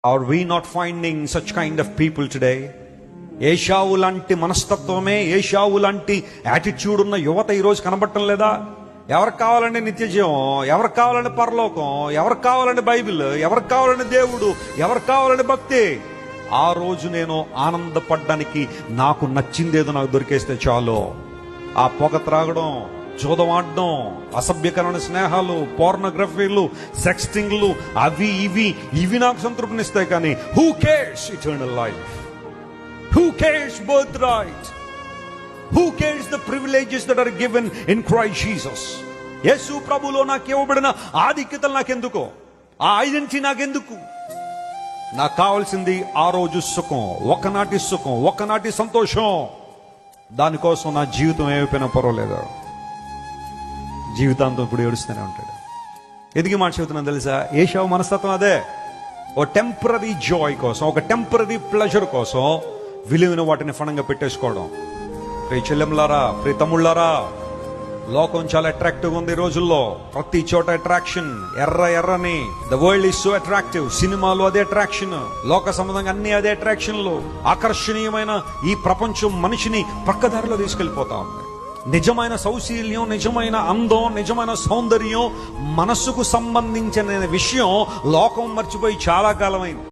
Are we not finding such kind of people today? ఏషావు లాంటి మనస్తత్వమే, ఏషావు లాంటి attitude ఉన్న యువత ఈరోజు కనబడటం లేదా? ఎవరికి కావాలండి నిత్య జీవం? ఎవరికి కావాలండి పరలోకం? ఎవరికి కావాలండి బైబిల్? ఎవరికి కావాలండి దేవుడు? ఎవరికి కావాలండి భక్తి? ఆ రోజు నేను ఆనందపడ్డానికి నాకు నచ్చిందేదో నాకు దొరికేస్తే చాలు. ఆ పొగ త్రాగడం, జూదం ఆడడం, అసభ్యకరమైన స్నేహాలు, పోర్నోగ్రఫీలు, సెక్స్టింగ్లు, అవి ఇవి నాకు సంతృప్తినిస్తాయి. కానీ who cares eternal life? Who cares birthright? Who cares the privileges that are given in Christ Jesus? యేసు ప్రభులో నాకు ఇవ్వబడిన ఆధిక్యతలు నాకెందుకో, ఆ ఐడెంటిటీ నాకెందుకు? నాకు కావాల్సింది ఆ రోజు సుఖం, ఒకనాటి సుఖం, ఒకనాటి సంతోషం. దానికోసం నా జీవితం ఏమైపోయినా పర్వాలేదు. జీవితాంతం ఇప్పుడు ఏడుస్తూనే ఉంటాడు. ఎదిగి మాట చెబుతున్నాను తెలుసా? ఏషావు మనస్తత్వం అదే. ఒక టెంపరీ జాయ్ కోసం, ఒక టెంపరీ ప్లెజర్ కోసం విలువైన వాటిని ఫణంగా పెట్టేసుకోవడం. ప్రియ చెల్లెములారా, ప్రియ తమ్ముళ్ళారా, లోకం చాలా అట్రాక్టివ్ ఉంది ఈ రోజుల్లో. ప్రతి చోట అట్రాక్షన్, ఎర్రని. The world is so attractive. సినిమాలు అదే అట్రాక్షన్, లోక సంబంధంగా అన్ని అదే అట్రాక్షన్లు. ఆకర్షణీయమైన ఈ ప్రపంచం మనిషిని పక్కదారిలో తీసుకెళ్లిపోతా ఉంది. నిజమైన సౌశీల్యం, నిజమైన అందం, నిజమైన సౌందర్యం, మనస్సుకు సంబంధించిన విషయం లోకం మర్చిపోయి చాలా కాలమైంది.